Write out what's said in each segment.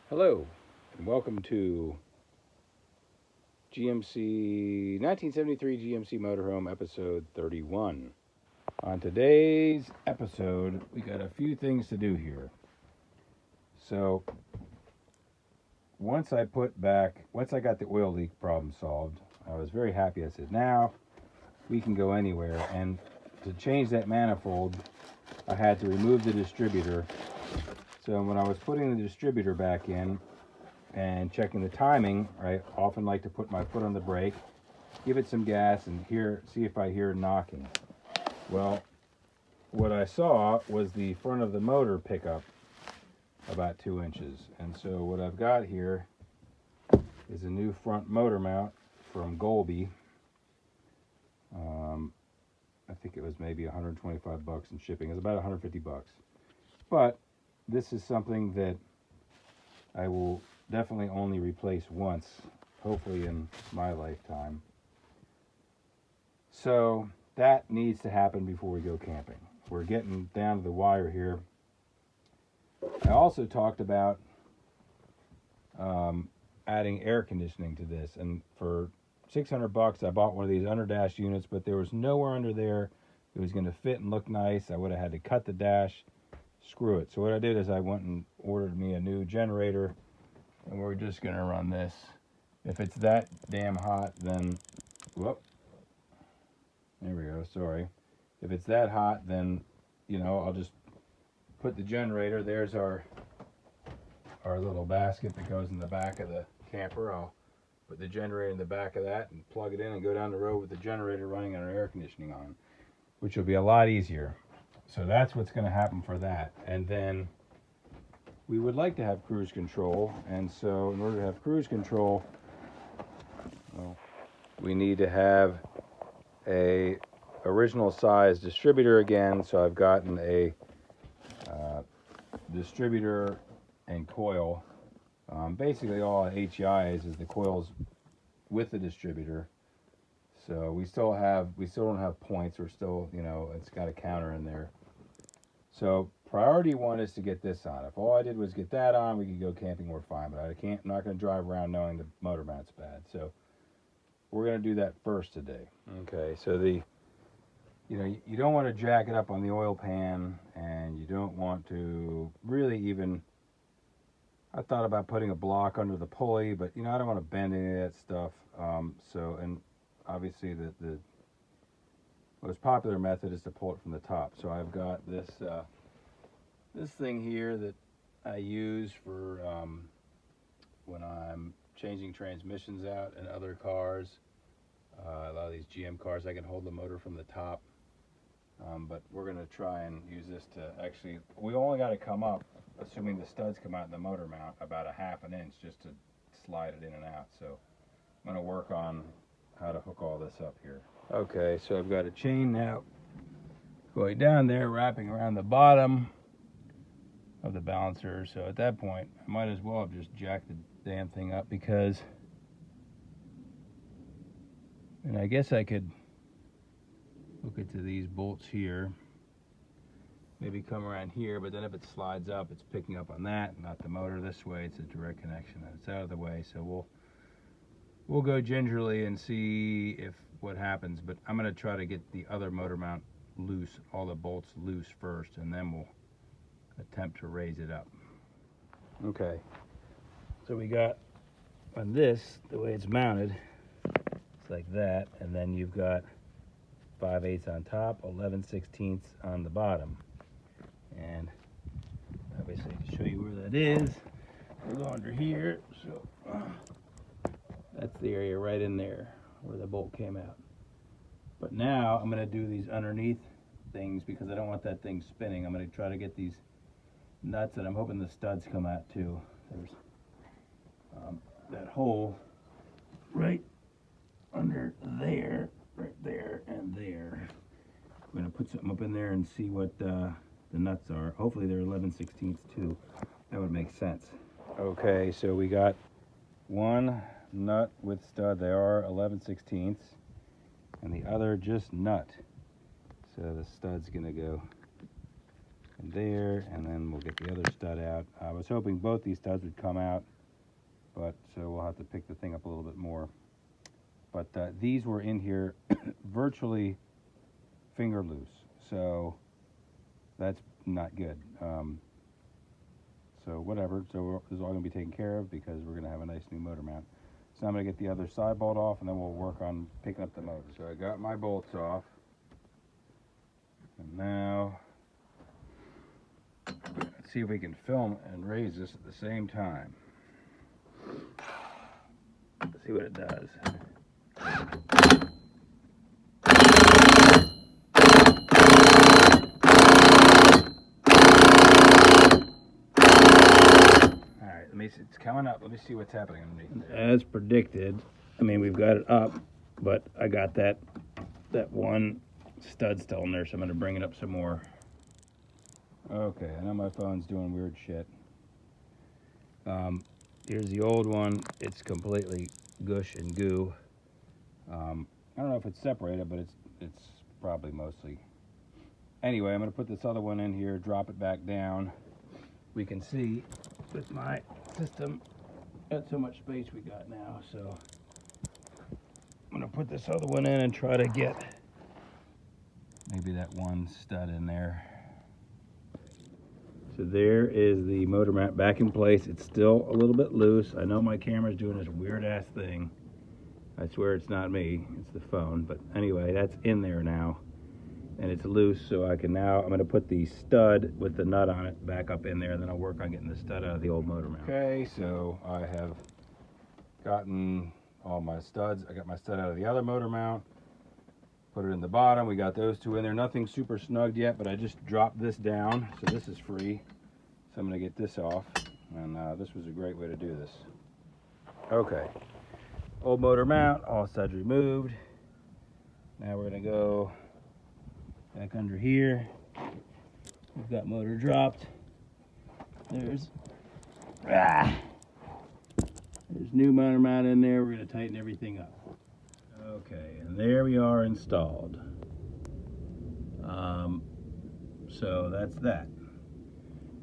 Hello, and welcome to GMC 1973 GMC Motorhome episode 31. On today's episode, we got a few things to do here. So, once I got the oil leak problem solved, I was very happy. I said, now we can go anywhere. And to change that manifold, I had to remove the distributor. So when I was putting the distributor back in and checking the timing, I often like to put my foot on the brake, give it some gas, and see if I hear knocking. Well, what I saw was the front of the motor pickup about 2 inches. And so what I've got here is a new front motor mount from Golby. I think it was maybe $125 in shipping. It's about $150. But this is something that I will definitely only replace once, hopefully in my lifetime. So that needs to happen before we go camping. We're getting down to the wire here. I also talked about adding air conditioning to this, and for $600 I bought one of these under dash units, but there was nowhere under there it was going to fit and look nice. I would have had to cut the dash. Screw it. So what I did is I went and ordered me a new generator, and we're just going to run this. If it's that damn hot, then whoop, there we go, sorry. If it's that hot, then I'll just put the generator. There's our little basket that goes in the back of the camper. I'll put the generator in the back of that and plug it in and go down the road with the generator running and our air conditioning on, which will be a lot easier. So that's what's going to happen for that. And then we would like to have cruise control, and so in order to have cruise control, we need to have a original size distributor again. So I've gotten a distributor and coil. Basically all HEI is the coils with the distributor. So we still don't have points. We're still, it's got a counter in there. So priority one is to get this on. If all I did was get that on, we could go camping, we're fine. But I'm not going to drive around knowing the motor mount's bad. So we're going to do that first today. Okay, so you don't want to jack it up on the oil pan, and you don't want to really even, I thought about putting a block under the pulley, but I don't want to bend any of that stuff. And obviously the most popular method is to pull it from the top. So I've got this thing here that I use for when I'm changing transmissions out in other cars. A lot of these GM cars, I can hold the motor from the top. But we're going to try and use this to actually, we only got to come up, assuming the studs come out in the motor mount, about a ½ an inch just to slide it in and out. So I'm going to work on how to hook all this up here. Okay, so I've got a chain now going down there, wrapping around the bottom of the balancer. So at that point, I might as well have just jacked the damn thing up, because, and I guess I could hook it to these bolts here, maybe come around here, but then if it slides up, it's picking up on that, not the motor. This way it's a direct connection and it's out of the way. So we'll go gingerly and see if what happens, but I'm going to try to get the other motor mount loose, all the bolts loose first, and then we'll attempt to raise it up. Okay, so we got on this, the way it's mounted, it's like that, and then you've got 5/8 on top, 11/16 on the bottom. And obviously to show you where that is, we'll go under here. So that's the area right in there where the bolt came out. But now I'm going to do these underneath things, because I don't want that thing spinning. I'm going to try to get these nuts, and I'm hoping the studs come out too. There's that hole right under there, right there, and there. I'm going to put something up in there and see what the nuts are. Hopefully they're 11/16 too. That would make sense. Okay, so we got one nut with stud. They are 11/16, and the other just nut. So the stud's going to go and there, and then we'll get the other stud out. I was hoping both these studs would come out, but so we'll have to pick the thing up a little bit more. But these were in here virtually finger loose, so that's not good. So whatever, so this is all going to be taken care of because we're going to have a nice new motor mount. So I'm going to get the other side bolt off, and then we'll work on picking up the motor. So I got my bolts off, and now let's see if we can film and raise this at the same time. Let's see what it does. Alright, it's coming up. Let me see what's happening underneath there. As predicted, I mean, we've got it up, but I got that one stud still in there, so I'm going to bring it up some more. Okay, I know my phone's doing weird shit. Here's the old one. It's completely gush and goo. I don't know if it's separated, but it's probably mostly. Anyway, I'm going to put this other one in here, drop it back down. We can see with my system that's how much space we got now, so I'm going to put this other one in and try to get maybe that one stud in there. So there is the motor mount back in place. It's still a little bit loose. I know my camera's doing this weird ass thing. I swear it's not me, it's the phone. But anyway, that's in there now. And it's loose, so I'm going to put the stud with the nut on it back up in there, and then I'll work on getting the stud out of the old motor mount. Okay, so I have gotten all my studs. I got my stud out of the other motor mount. Put it in the bottom. We got those two in there. Nothing super snugged yet, but I just dropped this down, so this is free. So I'm going to get this off, and this was a great way to do this. Okay, old motor mount, all studs removed. Now we're going to go back under here. We've got motor dropped. There's new motor mount in there. We're going to tighten everything up. Okay, and there we are installed. So that's that.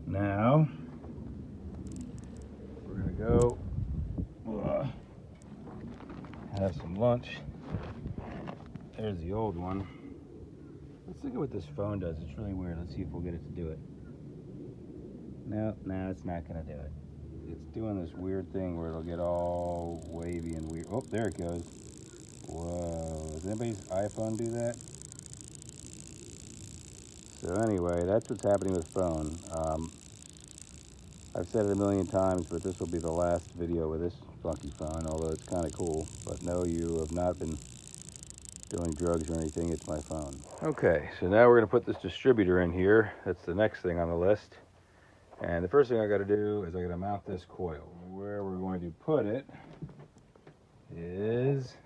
Now we're gonna go have some lunch. There's the old one. Let's look at what this phone does. It's really weird. Let's see if we'll get it to do it. No, it's not gonna do it. It's doing this weird thing where it'll get all wavy and weird. Oh, there it goes. Whoa, does anybody's iPhone do that? So anyway, that's what's happening with phone. I've said it a million times, but this will be the last video with this funky phone, although it's kind of cool. But no, you have not been doing drugs or anything. It's my phone. Okay, so now we're going to put this distributor in here. That's the next thing on the list. And the first thing I got to do is I got to mount this coil. Where we're going to put it is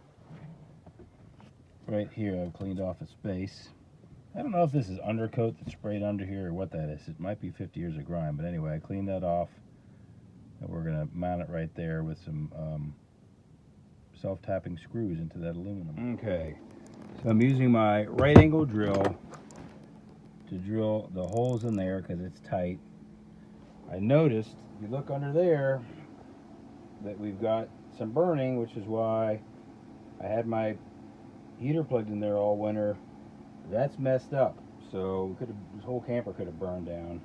right here. I've cleaned off a space. I don't know if this is undercoat that's sprayed under here or what that is. It might be 50 years of grime, but anyway, I cleaned that off, and we're going to mount it right there with some self-tapping screws into that aluminum. Okay, so I'm using my right angle drill to drill the holes in there because it's tight. I noticed, if you look under there, that we've got some burning, which is why I had my heater plugged in there all winter. That's messed up, so this whole camper could have burned down.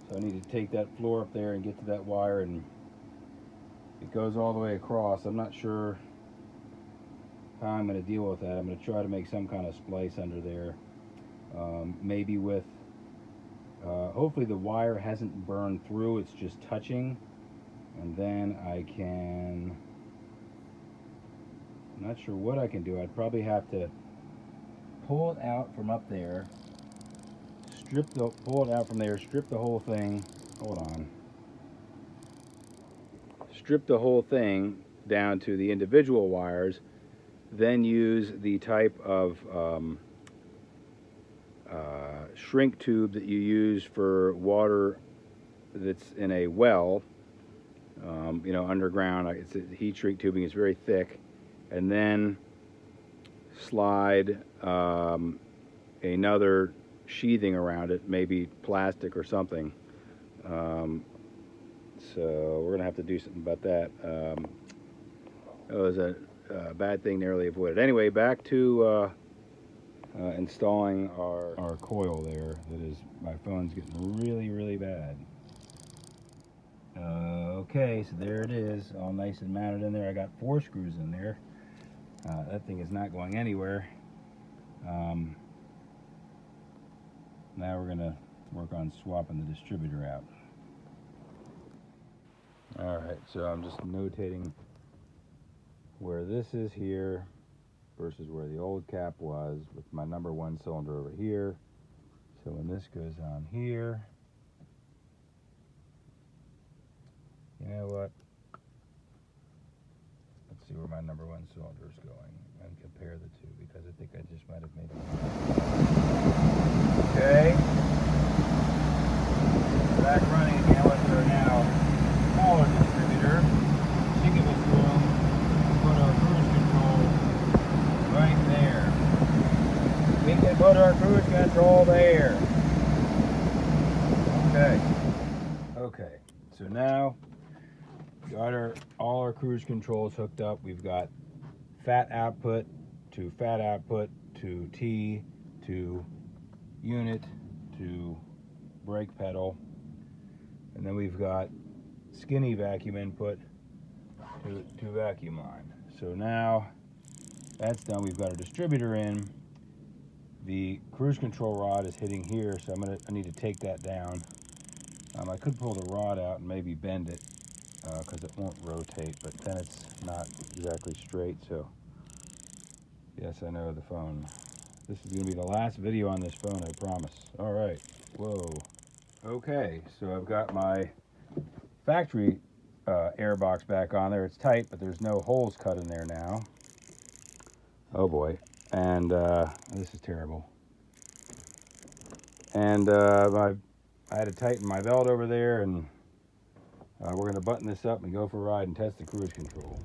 So I need to take that floor up there and get to that wire, and it goes all the way across. I'm not sure how I'm going to deal with that. I'm going to try to make some kind of splice under there, maybe with hopefully the wire hasn't burned through, it's just touching, and then I can, I'm not sure what I can do. I'd probably have to pull it out from up there, pull it out from there, strip the whole thing, hold on, strip the whole thing down to the individual wires, then use the type of shrink tube that you use for water that's in a well, you know, underground. It's a heat shrink tubing, it's very thick, and then slide another sheathing around it, maybe plastic or something. So we're gonna have to do something about that. It was a bad thing narrowly avoided. Anyway, back to installing our coil there. That is, my phone's getting really bad. Okay, so there it is, all nice and mounted in there. I got 4 screws in there. That thing is not going anywhere. Now we're gonna work on swapping the distributor out. Alright, so I'm just notating where this is here versus where the old cap was, with my number 1 cylinder over here. So when this goes on here, you know what? Let's see where my number 1 cylinder is going and compare the two, because I think I just might have made it. Okay. Back running again with our now smaller distributor. I think it was room to put our cruise control right there. We can put our cruise control there. Okay. Okay. So now got all our cruise controls hooked up. We've got fat output to T to unit to brake pedal, and then we've got skinny vacuum input to vacuum line. So now that's done. We've got our distributor in. The cruise control rod is hitting here, so I need to take that down. I could pull the rod out and maybe bend it, because it won't rotate, but then it's not exactly straight. So yes, I know the phone. This is going to be the last video on this phone, I promise. All right. Whoa. Okay, so I've got my factory air box back on there. It's tight, but there's no holes cut in there now. Oh boy. And this is terrible. And I had to tighten my belt over there, and we're going to button this up and go for a ride and test the cruise control.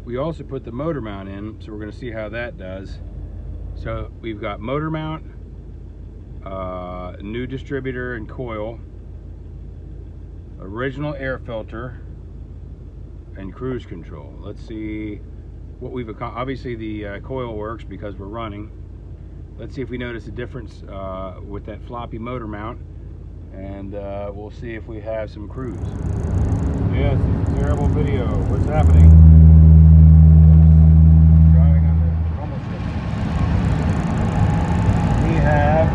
We also put the motor mount in, so we're going to see how that does. So we've got motor mount, new distributor and coil, original air filter, and cruise control. Let's see what we've accomplished. Obviously the coil works because we're running. Let's see if we notice a difference with that floppy motor mount, and we'll see if we have some cruise. Yes, it's a terrible video. What's happening? Driving on the normal system. We have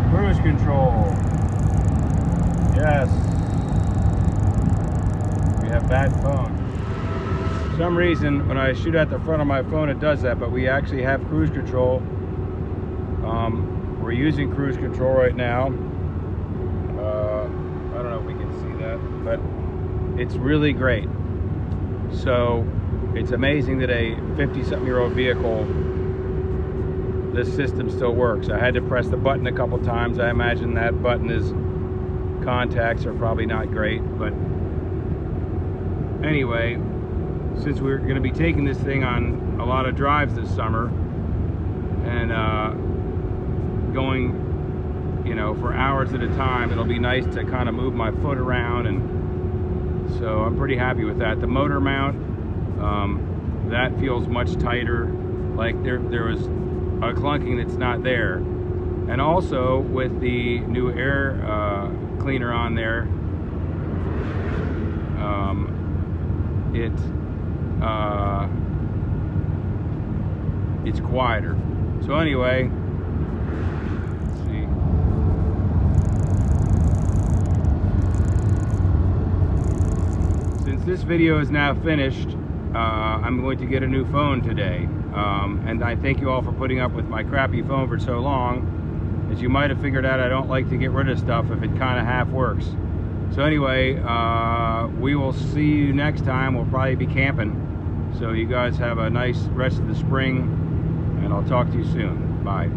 cruise control. Yes. We have bad phone. For some reason, when I shoot at the front of my phone, it does that, but we actually have cruise control. We're using cruise control right now. I don't know if we can see that, but it's really great. So it's amazing that a 50-something-year-old vehicle, this system still works. I had to press the button a couple times. I imagine that button is, contacts are probably not great, but anyway, since we're going to be taking this thing on a lot of drives this summer and going, you know, for hours at a time, it'll be nice to kind of move my foot around, and so I'm pretty happy with that. The motor mount, that feels much tighter, like there was a clunking that's not there. And also with the new air cleaner on there, it's quieter. So anyway, let's see. Since this video is now finished, I'm going to get a new phone today. And I thank you all for putting up with my crappy phone for so long. As you might have figured out, I don't like to get rid of stuff if it kind of half works. So anyway, we will see you next time. We'll probably be camping. So you guys have a nice rest of the spring, and I'll talk to you soon. Bye.